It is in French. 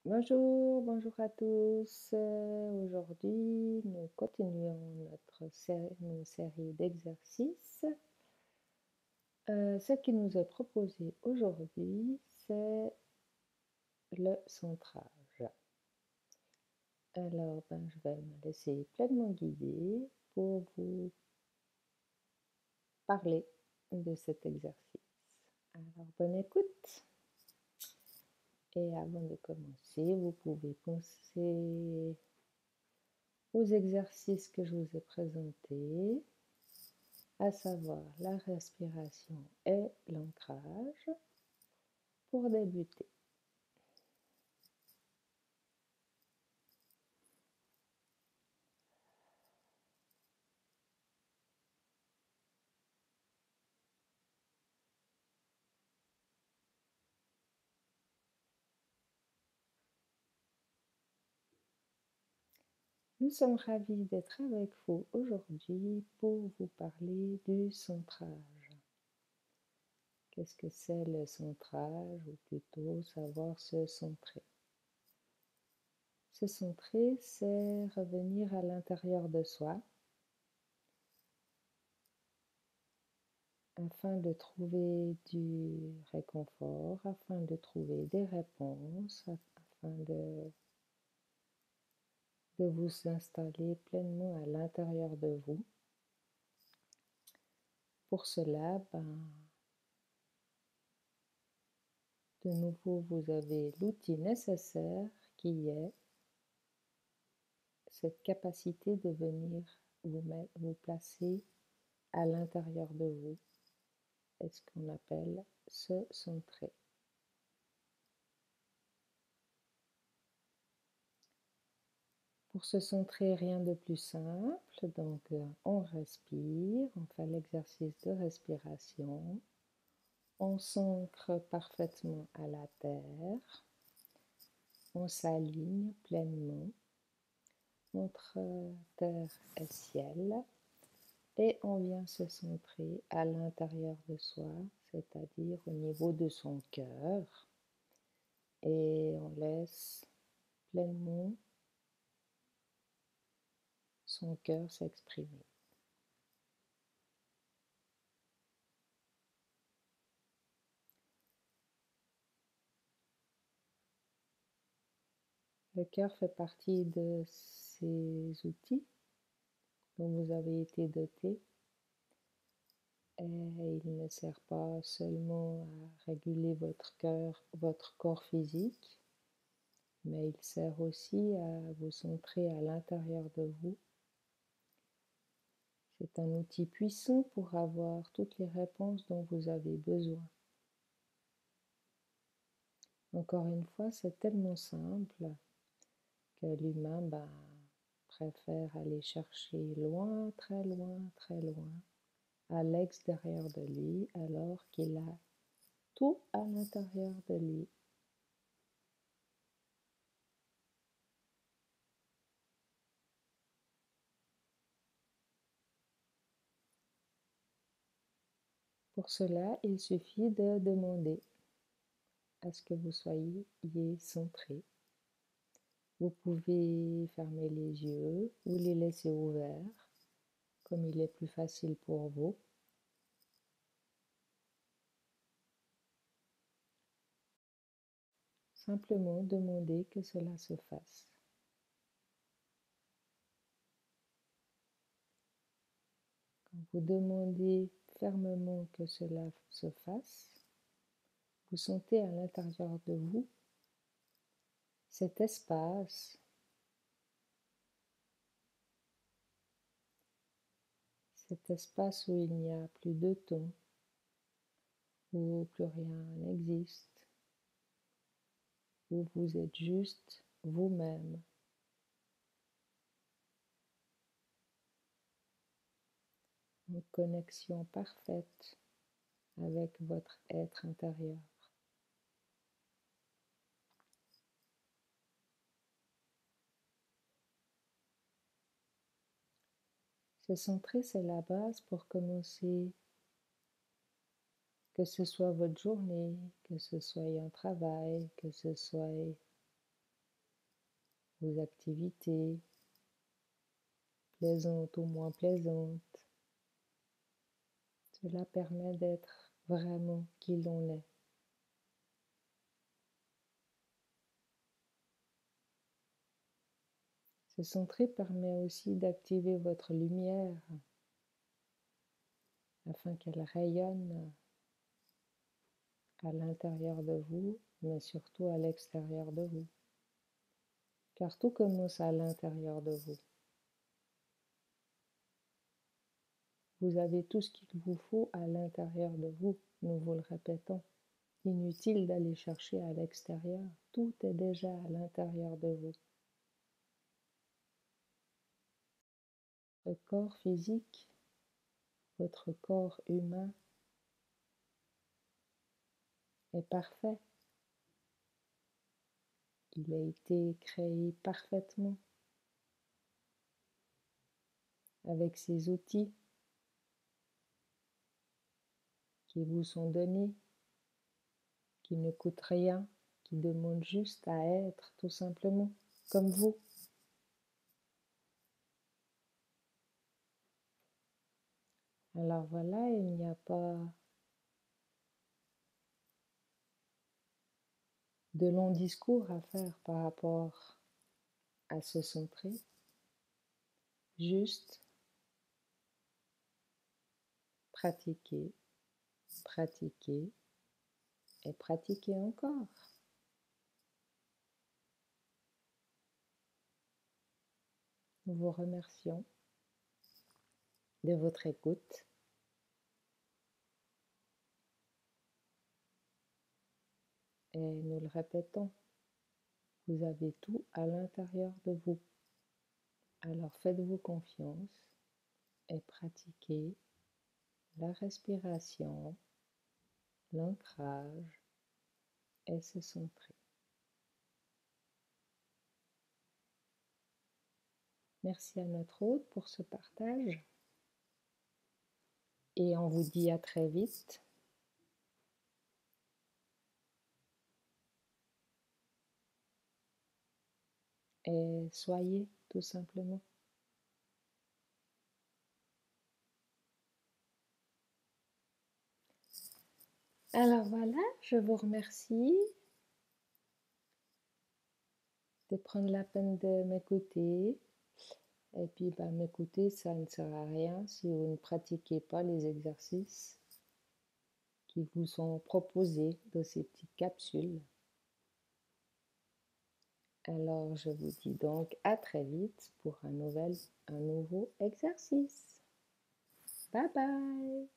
Bonjour, bonjour à tous. Aujourd'hui, nous continuons nos séries d'exercices. Ce qui nous est proposé aujourd'hui, c'est le centrage. Alors, je vais me laisser pleinement guider pour vous parler de cet exercice. Alors, bonne écoute. Et avant de commencer, vous pouvez penser aux exercices que je vous ai présentés, à savoir la respiration et l'ancrage, pour débuter. Nous sommes ravis d'être avec vous aujourd'hui pour vous parler du centrage. Qu'est-ce que c'est le centrage, ou plutôt savoir se centrer? Se centrer, c'est revenir à l'intérieur de soi afin de trouver du réconfort, afin de trouver des réponses, afin de vous installer pleinement à l'intérieur de vous. Pour cela, de nouveau, vous avez l'outil nécessaire qui est cette capacité de venir vous placer à l'intérieur de vous, et ce qu'on appelle se centrer. Pour se centrer, rien de plus simple, donc on respire, on fait l'exercice de respiration, on s'ancre parfaitement à la terre, on s'aligne pleinement entre terre et ciel, et on vient se centrer à l'intérieur de soi, c'est-à-dire au niveau de son cœur, et on laisse pleinement son cœur s'exprimer. Le cœur fait partie de ces outils dont vous avez été doté, et il ne sert pas seulement à réguler votre corps physique, mais il sert aussi à vous centrer à l'intérieur de vous. C'est un outil puissant pour avoir toutes les réponses dont vous avez besoin. Encore une fois, c'est tellement simple que l'humain préfère aller chercher loin, très loin, à l'extérieur de lui, alors qu'il a tout à l'intérieur de lui. Pour cela, il suffit de demander à ce que vous soyez centré. Vous pouvez fermer les yeux ou les laisser ouverts, comme il est plus facile pour vous. Simplement demander que cela se fasse. Quand vous demandez fermement que cela se fasse, vous sentez à l'intérieur de vous cet espace, où il n'y a plus de temps, où plus rien n'existe, où vous êtes juste vous-même. En connexion parfaite avec votre être intérieur. Se centrer, c'est la base pour commencer, que ce soit votre journée, que ce soit un travail, que ce soit vos activités, plaisantes ou moins plaisantes. Cela permet d'être vraiment qui l'on est. Se centrer permet aussi d'activer votre lumière afin qu'elle rayonne à l'intérieur de vous, mais surtout à l'extérieur de vous. Car tout commence à l'intérieur de vous. Vous avez tout ce qu'il vous faut à l'intérieur de vous, nous vous le répétons. Inutile d'aller chercher à l'extérieur, tout est déjà à l'intérieur de vous. Votre corps physique, votre corps humain est parfait. Il a été créé parfaitement avec ses outils qui vous sont donnés, qui ne coûtent rien, qui demandent juste à être tout simplement comme vous. Alors voilà, il n'y a pas de long discours à faire par rapport à se centrer, juste pratiquer, pratiquer et pratiquer encore. Nous vous remercions de votre écoute et nous le répétons, vous avez tout à l'intérieur de vous. Alors faites-vous confiance et pratiquez la respiration, l'ancrage et se centrer. Merci à notre hôte pour ce partage et on vous dit à très vite. Et soyez tout simplement. Alors voilà, je vous remercie de prendre la peine de m'écouter. Et puis, m'écouter, ça ne sert à rien si vous ne pratiquez pas les exercices qui vous sont proposés dans ces petites capsules. Alors, je vous dis donc à très vite pour un nouveau exercice. Bye bye!